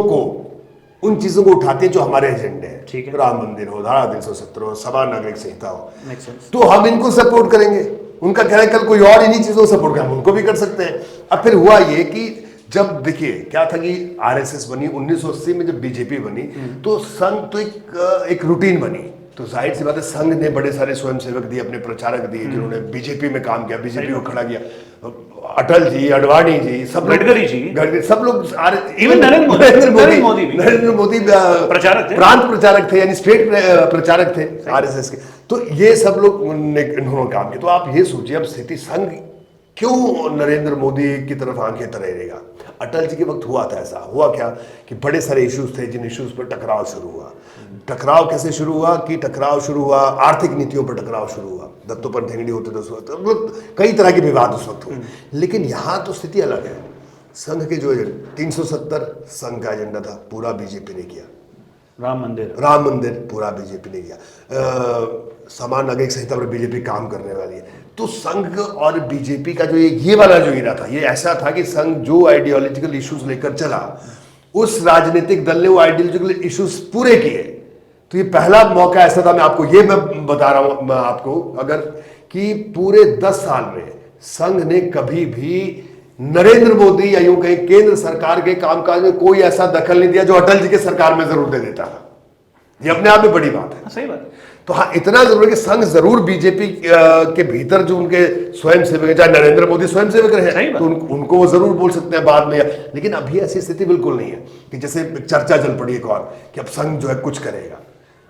को उठाती है जो हमारे एजेंडे हैं, ठीक है, राम मंदिर हो, धारा 370 हो, समान नागरिक संहिता हो, सेंस। तो हम इनको सपोर्ट करेंगे। उनका कहना है कल कोई और इन्हीं चीजों को सपोर्ट करें, हम उनको भी कर सकते हैं। अब फिर हुआ ये कि जब देखिए क्या था कि आरएसएस बनी 1980 में, जब बीजेपी बनी तो संघ तो एक रूटीन बनी, तो जाहिर सी बात है संघ ने बड़े सारे स्वयंसेवक दिए, अपने प्रचारक दिए जिन्होंने बीजेपी में काम किया, बीजेपी को खड़ा किया। अटल जी, अडवाणी जी, सब गडकरी जी, सब लोग, इवन नरेंद्र मोदी प्रचारक थे, प्रांत प्रचारक थे, यानी स्टेट प्रचारक थे आरएसएस के। तो ये सब लोग इन्होंने काम किया। तो आप ये सोचिए अब स्थिति, संघ क्यों नरेंद्र मोदी की तरफ आंखें तरेगा। अटल जी के वक्त हुआ था ऐसा, हुआ क्या कि बड़े सारे इश्यूज थे जिन इश्यूज पर टकराव शुरू हुआ। टकराव कैसे शुरू हुआ कि टकराव शुरू हुआ आर्थिक नीतियों पर टकराव शुरू हुआ, दत्तोपंत ठेंगड़ी होते थे उस वक्त, मतलब कई तरह के विवाद उस वक्त हुए। लेकिन यहाँ तो स्थिति अलग है। संघ के जो 370 संघ का एजेंडा था पूरा बीजेपी ने किया, राम मंदिर पूरा बीजेपी ने किया, समान नागरिक संहिता पर बीजेपी काम करने वाली है। तो संघ और बीजेपी का जो ये वाला जो इरा था, ये ऐसा था कि संघ जो आइडियोलॉजिकल इश्यूज लेकर चला, उस राजनीतिक दल ने वो आइडियोलॉजिकल इश्यूज पूरे किए। तो ये पहला मौका ऐसा था, मैं बता रहा हूं मैं आपको, अगर कि पूरे 10 साल में संघ ने कभी भी नरेंद्र मोदी या यूं कहीं केंद्र सरकार के कामकाज में कोई ऐसा दखल नहीं दिया जो अटल जी के सरकार में जरूर दे देता था। ये अपने आप में बड़ी बात है। सही बात। तो हाँ, इतना जरूर है कि संघ जरूर बीजेपी के भीतर जो उनके स्वयंसेवक, चाहे नरेंद्र मोदी स्वयंसेवक रहे तो उनको वो जरूर बोल सकते हैं बाद में, लेकिन अभी ऐसी स्थिति बिल्कुल नहीं है कि जैसे चर्चा चल पड़ी एक और कि अब संघ जो है कुछ करेगा,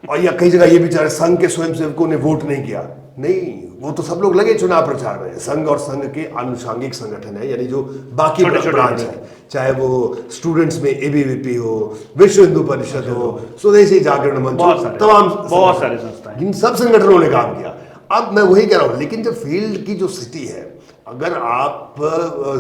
और या कई जगह ये भी चाहे संघ के स्वयंसेवकों ने वोट नहीं किया। नहीं, वो तो सब लोग लगे चुनाव प्रचार में। संघ और संघ के आनुषंगिक संगठन है, यानी जो बाकी ब्रांच है, चाहे वो स्टूडेंट्स में एबीवीपी हो, विश्व हिंदू परिषद हो, स्वदेशी जागरण मंच, तमाम बहुत सारे संस्थाएं, इन सब संगठनों ने काम किया। अब मैं वही कह रहा हूं, लेकिन जो फील्ड की जो स्थिति है, अगर आप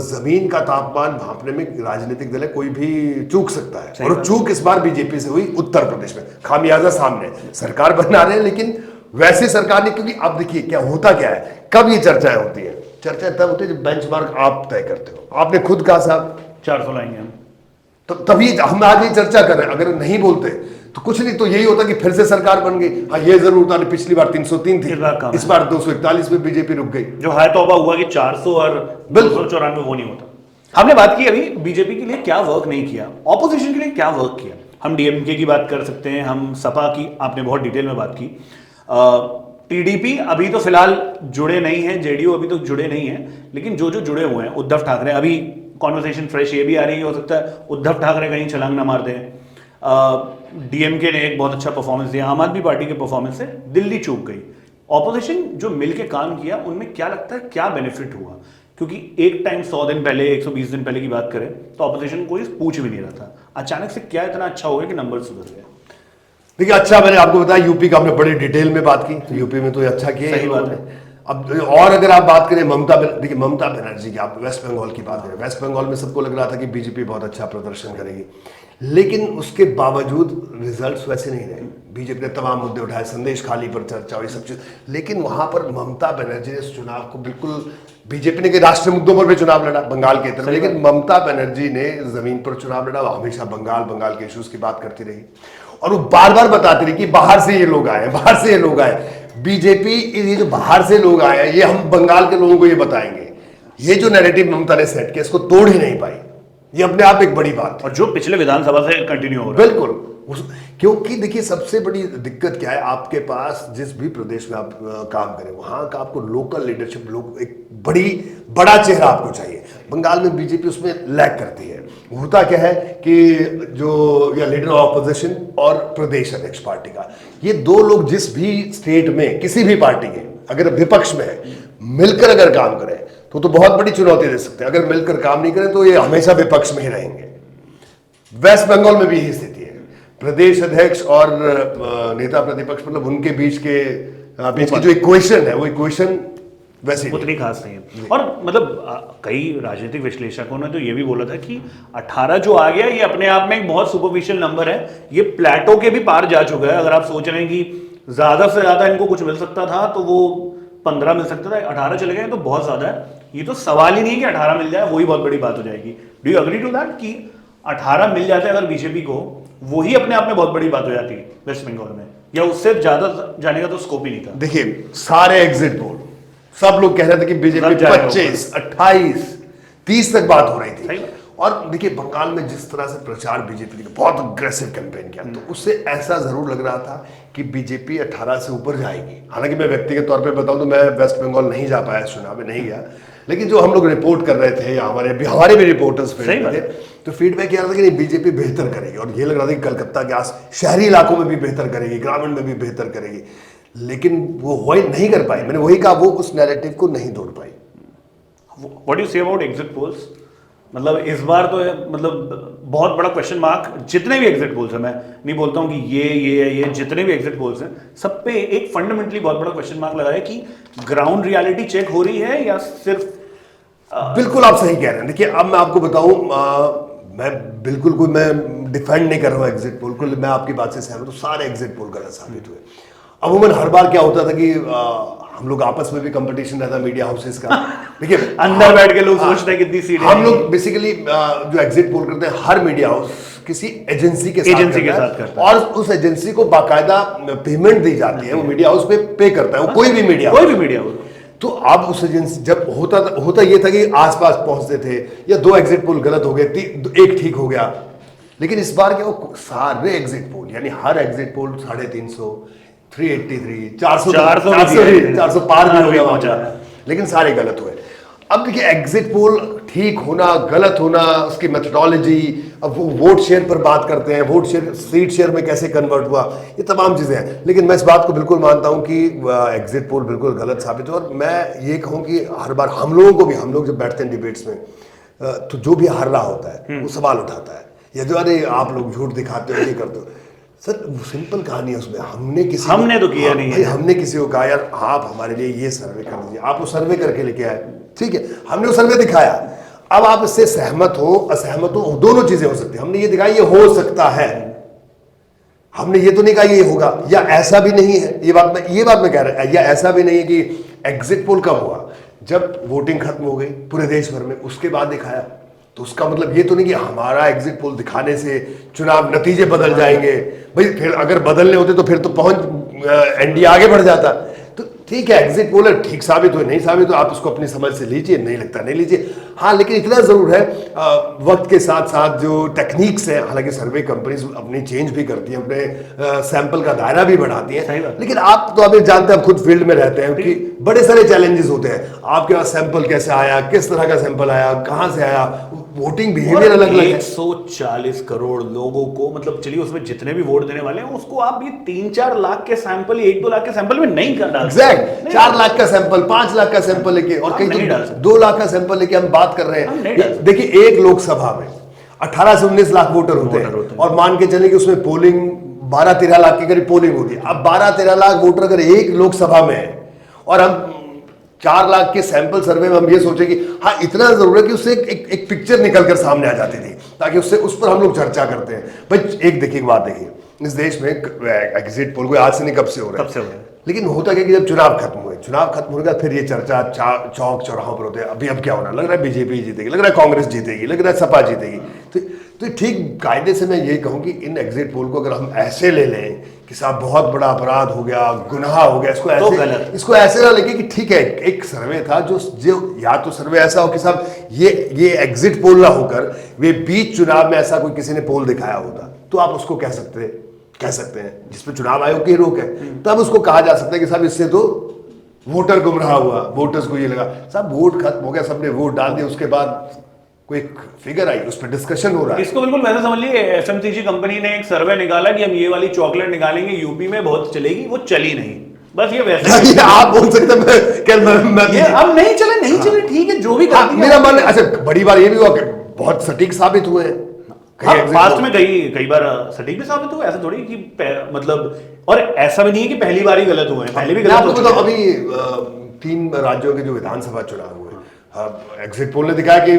जमीन का तापमान भांपने में राजनीतिक दल है, कोई भी चूक सकता है, और चूक इस बार बीजेपी से हुई उत्तर प्रदेश में। खामियाजा सामने, सरकार बना रहे हैं लेकिन वैसी सरकार नहीं, क्योंकि अब देखिए क्या होता क्या है, कब ये चर्चाएं होती है, चर्चाएं तब होती है जब बेंचमार्क आप तय करते हो। आपने खुद कहा साहब 400 लाएंगे हम, तो तभी हम आज ये चर्चा कर रहे हैं। अगर नहीं बोलते तो कुछ नहीं, तो यही होता कि फिर से सरकार बन गई। हाँ, ये जरूर था, पिछली बार 303 थी, इस बार 241 में बीजेपी रुक गई। जो है तौबा हुआ कि 400 और 294 वो नहीं होता। हमने बात की अभी बीजेपी के लिए क्या वर्क नहीं किया, ऑपोजिशन के लिए क्या वर्क किया। हम डीएमके की बात कर सकते हैं, हम सपा की आपने बहुत डिटेल में बात की, टीडीपी अभी तो फिलहाल जुड़े नहीं है, जेडीयू अभी तो जुड़े नहीं है, लेकिन जो जुड़े हुए हैं, उद्धव ठाकरे, अभी कॉन्वर्सेशन फ्रेश ये भी आ रही है, हो सकता है उद्धव ठाकरे कहीं छलांग ना मार दें। डीएमके ने एक बहुत अच्छा परफॉर्मेंस दिया, आम आदमी पार्टी के परफॉर्मेंस से दिल्ली चूक गई। ऑपोजिशन जो मिलके काम किया, उनमें क्या लगता है क्या बेनिफिट हुआ? क्योंकि एक टाइम 100 दिन पहले, 120 दिन पहले की बात करें तो ऑपोजिशन कोई पूछ भी नहीं रहा था, अचानक से क्या इतना अच्छा हो गया कि नंबर सुधर गया? देखिए, अच्छा मैंने आपको बताया यूपी का हमने बड़ी डिटेल में बात की, तो यूपी में तो अच्छा किया सही बात है। अब और अगर आप बात करें देखिए ममता बनर्जी की, आप वेस्ट बंगाल की बात करें, वेस्ट बंगाल में सबको लग रहा था कि बीजेपी बहुत अच्छा प्रदर्शन करेगी, लेकिन उसके बावजूद रिजल्ट्स वैसे नहीं रहे। बीजेपी ने तमाम मुद्दे उठाए, संदेश खाली पर चर्चा हुई, सब चीज, लेकिन वहां पर ममता बनर्जी ने इस चुनाव को बिल्कुल, बीजेपी ने के राष्ट्रीय मुद्दों पर भी चुनाव लड़ा बंगाल के तरफ, लेकिन ममता बनर्जी ने जमीन पर चुनाव लड़ा। वो हमेशा बंगाल के इश्यूज की बात करती रही, और वो बार बार बताती रही कि बाहर से ये लोग आए, बाहर से ये लोग आए। बीजेपी ये जो बाहर से लोग आए हैं, ये हम बंगाल के लोगों को ये बताएंगे, ये जो नैरेटिव ममता ने सेट किया, इसको तोड़ ही नहीं पाई। ये अपने आप एक बड़ी बात है, और जो पिछले विधानसभा से कंटिन्यू हो रहा है। बिल्कुल। क्योंकि देखिए सबसे बड़ी दिक्कत क्या है, आपके पास जिस भी प्रदेश में आप काम करें वहां का आपको लोकल लीडरशिप, लोग एक बड़ा चेहरा आपको चाहिए। बंगाल में बीजेपी उसमें लैग करती है। होता क्या है कि जो या लीडर ऑफ ऑपोजिशन और प्रदेश अध्यक्ष पार्टी का, ये दो लोग जिस भी स्टेट में किसी भी पार्टी के अगर विपक्ष में है, मिलकर अगर काम करें तो बहुत बड़ी चुनौती दे सकते हैं। अगर मिलकर काम नहीं करें तो ये हमेशा विपक्ष में ही रहेंगे। वेस्ट बंगाल में भी यही स्थिति है। प्रदेश अध्यक्ष और नेता प्रतिपक्ष, मतलब उनके बीच की जो इक्वेशन है, वो इक्वेशन वैसी उतनी खास नहीं है। और मतलब कई राजनीतिक विश्लेषकों ने तो ये भी बोला था कि 18 जो आ गया ये अपने आप में एक बहुत सुपरफिशियल नंबर है, ये प्लेटो के भी पार जा चुका है। अगर आप सोच रहे हैं कि ज्यादा से ज्यादा इनको कुछ मिल सकता था तो वो 15 मिल सकता था, 18 चले गए तो बहुत ज्यादा है। ये तो सवाल ही नहीं है कि 18 मिल जाए, वही बहुत बड़ी बात हो जाएगी। Do you agree to that कि 18 मिल जाते अगर बीजेपी को, वही अपने आप में बहुत बड़ी बात हो जाती है वेस्ट बंगाल में, या उससे ज्यादा जाने का तो स्कोप ही नहीं था? देखिए सारे एग्जिट पोल सब लोग कह रहे थे कि बीजेपी 25, 28, 30 तक बात हो रही थी। और देखिए बंगाल में जिस तरह से प्रचार बीजेपी ने बहुत अग्रेसिव कैंपेन किया, तो उससे ऐसा जरूर लग रहा था कि बीजेपी 18 से ऊपर जाएगी। हालांकि मैं व्यक्तिगत तौर पे बताऊं तो मैं वेस्ट बंगाल नहीं जा पाया, चुनाव में नहीं गया, लेकिन जो हम लोग रिपोर्ट कर रहे थे या हमारे भी रिपोर्टर्स थे, तो फीडबैक ये आ रहा था कि बीजेपी बेहतर करेगी। और ये लग रहा था कि कलकत्ता के आस शहरी इलाकों में भी बेहतर करेगी, ग्रामीण में भी बेहतर करेगी, लेकिन वो वही नहीं कर पाई। मैंने वही कहा, वो उस नैरेटिव को नहीं तोड़ पाई। What you say about exit polls? मतलब इस बार तो मतलब बहुत बड़ा क्वेश्चन मार्क, जितने भी एग्जिट पोल्स हैं, मैं नहीं बोलता हूं कि ये जितने भी एग्जिट पोल्स हैं, सब पे एक फंडामेंटली बहुत बड़ा क्वेश्चन मार्क लगा है कि ग्राउंड रियलिटी चेक हो रही है या सिर्फ बिल्कुल आप सही कह रहे हैं। देखिए अब मैं आपको बताऊं, मैं बिल्कुल कोई मैं डिफेंड नहीं कर रहा हूं एग्जिट पोल को, मैं आपकी बात से सहमत हूं, सारे एग्जिट पोल गलत साबित हुए। अमूमन हर बार क्या होता था कि हम लोग आपस में भी कंपटीशन रहता मीडिया हाउसेस का। देखिए अंदर बैठ के लोग सोचते हैं कितनी सीटें, हम लोग बेसिकली जो एग्जिट पोल करते हैं, हर मीडिया हाउस किसी एजेंसी के साथ करता है, और उस एजेंसी को बाकायदा पेमेंट दी जाती है, वो मीडिया हाउस पे करता है, वो कोई भी मीडिया हाउस। तो अब उस एजेंसी जब होता ये था कि आसपास पहुंचते थे, या 2 एग्जिट पोल गलत हो गए, एक ठीक हो गया। लेकिन इस बार क्या वो सारे एग्जिट पोल, यानी हर एग्जिट पोल 350, 383, 400 पार भी हो गया, लेकिन सारे गलत हुए। अब देखिए एग्जिट पोल ठीक होना, गलत होना, उसकी मेथोडोलॉजी, अब वो वोट शेयर पर बात करते हैं, वोट शेयर सीट शेयर में कैसे कन्वर्ट हुआ, ये तमाम चीज़ें हैं। लेकिन मैं इस बात को बिल्कुल मानता हूं कि एग्जिट पोल बिल्कुल गलत साबित हुआ। और मैं ये कहूं कि हर बार हम लोग जब बैठते हैं डिबेट्स में, तो जो भी हार रहा होता है वो सवाल उठाता है, या जो अरे आप लोग झूठ दिखाते हो, ये करते हो। सर सिंपल कहानी है उसमें, हमने तो किया नहीं है। हमने किसी को कहा यार आप हमारे लिए ये सर्वे कर दीजिए, आप वो सर्वे करके लेके आए, ठीक है, हमने वो सर्वे दिखाया। अब आप इससे सहमत हो असहमत हो, दोनों चीजें हो सकती है। हमने ये दिखाया ये हो सकता है, हमने ये तो नहीं कहा ये होगा, या ऐसा भी नहीं है, ये बात मैं कह रहा हूं, या ऐसा भी नहीं है कि एग्जिट पोल कब हुआ, जब वोटिंग खत्म हो गई पूरे देश भर में, उसके बाद दिखाया। तो उसका मतलब ये तो नहीं कि हमारा एग्जिट पोल दिखाने से चुनाव नतीजे बदल जाएंगे। भाई फिर अगर बदलने होते तो फिर तो एनडीए आगे बढ़ जाता। तो ठीक है, एग्जिट पोल ठीक साबित हो नहीं साबित हो, आप उसको अपनी समझ से लीजिए, नहीं लगता नहीं लीजिए। हाँ लेकिन इतना जरूर है, वक्त के साथ साथ जो टेक्निक्स हैं, हालांकि सर्वे कंपनीज अपनी चेंज भी करती हैं, अपने सैंपल का दायरा भी बढ़ाती हैं, लेकिन आप तो अभी जानते हैं, आप खुद फील्ड में रहते हैं कि बड़े सारे चैलेंजेस होते हैं। आपके पास सैंपल कैसे आया, किस तरह का सैंपल आया, कहां से आया, वोटिंग बिहेवियर अलग अलग है। 140 करोड़ लोगों को, मतलब चलिए उसमें जितने भी वोट देने वाले हैं उसको आप ये 3-4 लाख के सैंपल, 1-2 लाख के सैंपल में नहीं कर डाल। एग्जैक्ट 4 लाख का सैंपल, 5 लाख का सैंपल लेके, और कहीं तो 2 लाख का सैंपल लेके हम बात कर रहे हैं। देखिए एक लोकसभा में 18 से 19 लाख वोटर होते हैं, और मान के चले कि उसमें पोलिंग 12-13 लाख के करीब पोलिंग होती है। अब 12-13 लाख वोटर अगर एक लोकसभा में है, और हम 4 लाख के सैंपल सर्वे में हम ये सोचे कि हाँ इतना जरूर है कि उससे एक पिक्चर निकलकर सामने आ जाती थी, ताकि उस पर हम लोग चर्चा करते हैं। भाई एक देखिए बात, देखिए इस देश में एग्जिट पोल कोई आज से नहीं कब से हो रहा है, लेकिन होता क्या कि जब चुनाव खत्म होने के बाद फिर ये चर्चा चौक चौराहों पर होते हैं। अभी अब क्या होना, लग रहा है बीजेपी जीतेगी, लग रहा है कांग्रेस जीतेगी, लग रहा है सपा जीतेगी। तो ठीक कायदे से मैं ये कहूँ कि इन एग्जिट पोल को अगर हम ऐसे ले लें कि साहब बहुत बड़ा अपराध हो गया, गुनाह हो गया, गलत। इसको ऐसे ना लगे कि ठीक है एक सर्वे था जो या तो सर्वे ऐसा हो कि साहब ये एग्जिट पोल ना होकर वे बीच चुनाव में ऐसा कोई किसी ने पोल दिखाया होता तो आप उसको कह सकते हैं जिसपे चुनाव आयोग की रोक है, तब उसको कहा जा सकता है कि साहब इससे तो वोटर गुमराह हुआ, वोटर्स को ये लगा साहब वोट खत्म हो गया, सबने वोट डाल दिया, उसके बाद कोई फिगर आई, उस पर डिस्कशन हो रहा है। इसको बिल्कुल वैसे समझ लीजिए एफएमसीजी कंपनी ने एक सर्वे निकाला कि हम ये वाली चॉकलेट निकालेंगे यूपी में बहुत चलेगी, वो चली नहीं, बस ये वैसे आप बोल सकते हैं ये अब नहीं चले ठीक है जो भी कर दिया। मेरा मन अच्छा बड़ी बार ये भी हुआ कि बहुत सटीक साबित हुए हैं, पास्ट में कई बार सटीक भी साबित हुआ, ऐसा थोड़ी कि मतलब, और ऐसा भी नहीं है कि पहली बार ही गलत हुए हैं, पहले भी गलत हो चुके हैं। अभी 3 राज्यों के जो विधानसभा चुनाव हुए, एग्जिट पोल ने दिखाया कि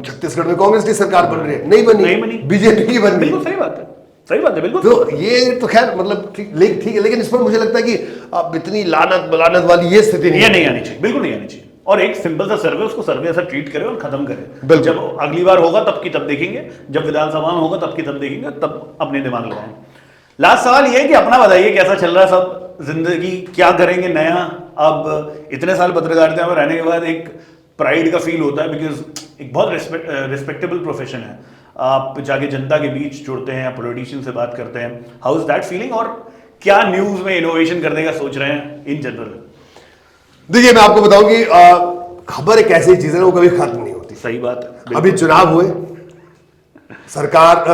छत्तीसगढ़ में कांग्रेस की सरकार बन रही है, नहीं बनी, बीजेपी की बन गई। सही बात है बिल्कुल। तो ये तो खैर मतलब ठीक है, लेकिन इस पर मुझे लगता है कि अब इतनी लानत वाली ये स्थिति नहीं आनी चाहिए, बिल्कुल नहीं आनी चाहिए। और एक सिंपल सा सर्वे, उसको सर्वे ऐसा ट्रीट करे और खत्म करे। जब अगली बार होगा तब की तब देखेंगे, जब विधानसभा में होगा तब की तब देखेंगे, तब अपने दिमाग लगाएंगे। लास्ट सवाल ये है कि अपना बताइए कैसा चल रहा है सब, जिंदगी क्या करेंगे नया? अब इतने साल पत्रकारिता में रहने के बाद एक प्राइड का फील होता है, बिकॉज एक बहुत रिस्पेक्टेबल प्रोफेशन है, आप जाके जनता के बीच जुड़ते हैं, पॉलिटिशियन से बात करते हैं। हाउ इज दैट फीलिंग, और क्या न्यूज में इनोवेशन करने का सोच रहे हैं इन जनरल? देखिए मैं आपको बताऊं कि खबर एक ऐसी चीज है ना, वो कभी खत्म नहीं होती। सही बात है। अभी चुनाव हुए, सरकार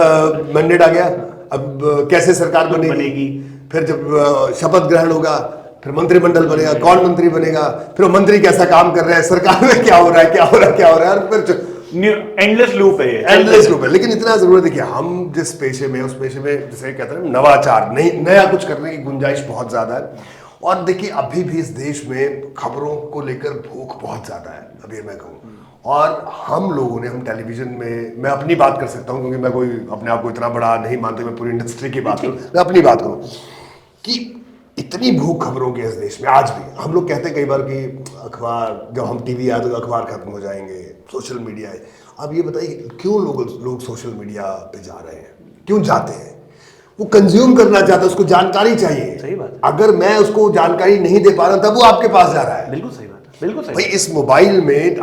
मैंडेट आ गया, अब कैसे सरकार बनेगी, फिर जब शपथ ग्रहण होगा, फिर मंत्रिमंडल बनेगा, कौन मंत्री बनेगा, फिर वो मंत्री कैसा काम कर रहे हैं, सरकार में क्या हो रहा है, और फिर एंडलेस लूप है। लेकिन इतना जरूर है, देखिए हम जिस पेशे में, उस पेशे में जैसे कहते हैं नवाचार, नया कुछ करने की गुंजाइश बहुत ज्यादा है। और देखिए अभी भी इस देश में खबरों को लेकर भूख बहुत ज्यादा है, अभी मैं कहूँ। और हम लोगों ने, हम टेलीविजन में, मैं अपनी बात कर सकता हूँ क्योंकि मैं कोई अपने आप को इतना बड़ा नहीं मानता, मैं पूरी इंडस्ट्री की बात करूँ, मैं अपनी बात करूँ कि इतनी भूख खबरों की इस देश में आज भी। हम लोग कहते हैं कई बार कि अखबार, जब हम टीवी आए तो अखबार खत्म हो जाएंगे, सोशल मीडिया है। अब ये बताइए क्यों लोग सोशल मीडिया पे जा रहे हैं, क्यों जाते हैं? वो कंज्यूम करना चाहता है, उसको जानकारी चाहिए। सही बात। अगर मैं उसको जानकारी नहीं दे पा रहा तब वो आपके पास जा रहा है। बिल्कुल सही बात है, बिल्कुल सही। भाई इस मोबाइल में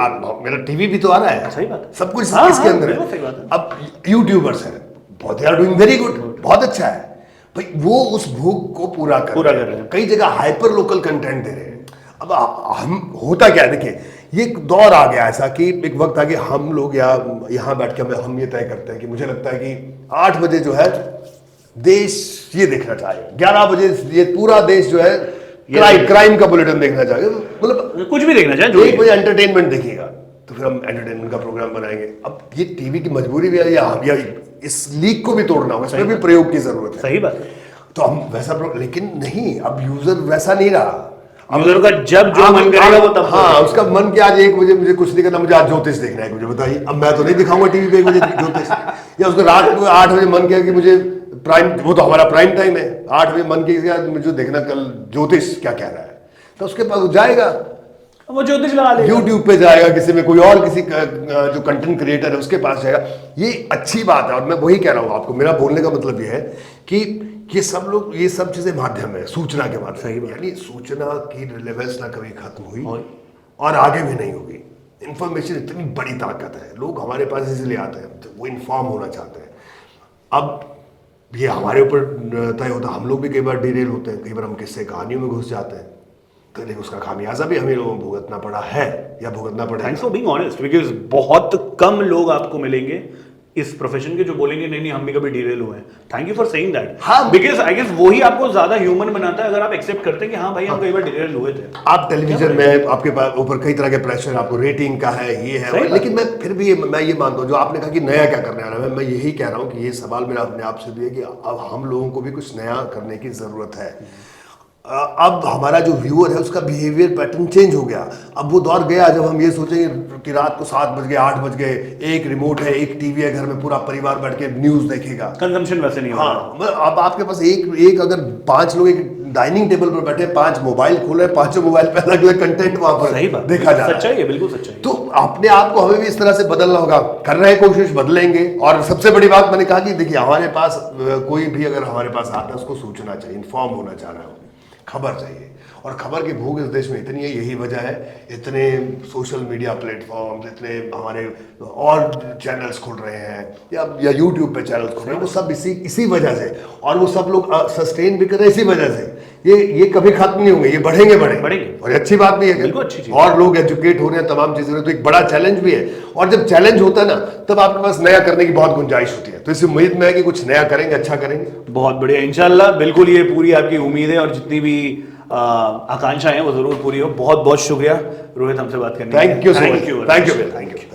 मेरा टीवी भी तो आ रहा है। सही बात है। सब कुछ इसके अंदर है। सही बात है। अब यूट्यूबर्स हैं, बहुत, they are doing very good, बहुत अच्छा है भाई, वो उस भूख को पूरा कर रहे हैं। कई जगह हाइपर लोकल कंटेंट दे रहे हैं। अब हम होता क्या है, देखिए ये एक दौर आ गया ऐसा कि एक वक्त आ गया हम लोग यहाँ बैठ के हम ये तय करते हैं कि मुझे लगता है कि 8 बजे जो है देश ये देखना चाहिए, 11 बजे ये पूरा देश जो है क्राइम का बुलेटिन देखना चाहिए, मतलब कुछ भी देखना चाहिए। 1 बजे एंटरटेनमेंट देखिएगा तो फिर हम एंटरटेनमेंट का प्रोग्राम बनाएंगे। अब ये टीवी की मजबूरी भी है, या इस लीक को भी तोड़ना होगा, इसमें भी प्रयोग की जरूरत है। सही बात है। तो हम वैसा, लेकिन नहीं, अब यूजर वैसा नहीं रहा। यूजर का जब जो मन करेगा वो तब, हाँ उसका मन कि आज 1 बजे मुझे कुछ नहीं करना, मुझे आज ज्योतिष देखना है, मुझे बताइए। अब मैं तो नहीं दिखाऊंगा टीवी पे 1 बजे ज्योतिष, या उसको रात को 8 बजे मन किया कि मुझे प्राइम, वो तो हमारा प्राइम टाइम है, 8 बजे मन किया मुझे देखना कल ज्योतिष क्या कह रहा है, तो उसके पास जाएगा, वो ज्योतिष लगा लेगा, यूट्यूब पे जाएगा, किसी में कोई और किसी जो कंटेंट क्रिएटर है उसके पास जाएगा। ये अच्छी बात है, और मैं वही कह रहा हूँ आपको, मेरा बोलने का मतलब ये है कि ये सब लोग, ये सब चीजें माध्यम है, सूचना के माध्यम, यानी सूचना की रिलेवेंस ना कभी खत्म हुई और आगे भी नहीं होगी। इंफॉर्मेशन इतनी बड़ी ताकत है, लोग हमारे पास इसलिए आते हैं तो वो इन्फॉर्म होना चाहते हैं। अब ये हमारे ऊपर तय होता है, हम लोग भी कई बार डिरेल होते हैं, कई बार हम किस्से कहानियों में घुस जाते हैं, तो लेकिन उसका खामियाजा भी हमें लोगों को भुगतना पड़ा है या भुगतना पड़ेगा। Thanks for being honest, because बहुत कम लोग आपको मिलेंगे इस प्रोफेशन के जो बोलेंगे नहीं हम भी कभी डिरेल हुए हैं। Thank you for saying that, because I guess वही आपको ज्यादा ह्यूमन बनाता है, अगर आप एक्सेप्ट करते हैं कि हाँ भाई हम कई बार डिरेल हुए थे। आप टेलीविजन में, आपके पास ऊपर कई तरह के प्रेशर, आपको रेटिंग का है, ये है, लेकिन मैं फिर भी मैं ये मानता हूँ, जो आपने कहा कि नया क्या करने वाला है, मैं यही कह रहा हूँ कि ये सवाल मेरा अपने आप से भी है कि अब हम लोगों को भी कुछ नया करने की जरूरत है। अब हमारा जो व्यूअर है उसका बिहेवियर पैटर्न चेंज हो गया। अब वो दौर गया जब हम ये सोचेंगे कि रात को 7 बज गए, 8 बज गए, एक रिमोट है, एक टीवी है, घर में पूरा परिवार बैठ के न्यूज देखेगा। कंजम्पशन वैसे नहीं होगा। हाँ, अब आपके पास एक अगर 5 लोग एक डाइनिंग टेबल पर बैठे 5 मोबाइल खोले, 5 मोबाइल पे अलग अलग कंटेंट वहां पर सही बात, देखा जा रहा है। सच्चाई है, बिल्कुल सच्चाई है। तो अपने आप को हमें भी इस तरह से बदलना होगा, कर रहे हैं कोशिश, बदलेंगे। और सबसे बड़ी बात मैंने कहा कि देखिए हमारे पास कोई भी अगर हमारे पास आता है उसको सोचना चाहिए, इन्फॉर्म होना चाह रहा है, खबर चाहिए। और खबर की भूख इस देश में इतनी है, यही वजह है इतने सोशल मीडिया प्लेटफॉर्म्स, इतने हमारे और चैनल्स खुल रहे हैं या यूट्यूब पे चैनल्स खुल रहे हैं, वो सब इसी वजह से। और वो सब लोग सस्टेन भी कर रहे हैं इसी वजह से। ये कभी खत्म नहीं होंगे, ये बढ़ेंगे। और ये अच्छी बात भी है, बिल्कुल अच्छी चीज़। और लोग एजुकेट हो रहे हैं, तमाम चीजें हो रही हैं, तो एक बड़ा चैलेंज भी है। और जब चैलेंज होता है ना, तब आपके पास नया करने की बहुत गुंजाइश होती है। तो इस उम्मीद में है कि कुछ नया करेंगे, अच्छा करेंगे। बहुत बढ़िया, इंशाल्लाह, बिल्कुल ये पूरी आपकी उम्मीद है और जितनी भी आकांक्षाएं हैं वो जरूर पूरी हो। बहुत बहुत शुक्रिया रोहित हमसे बात करने के लिए। Thank you so much, Thank you very thank much. You.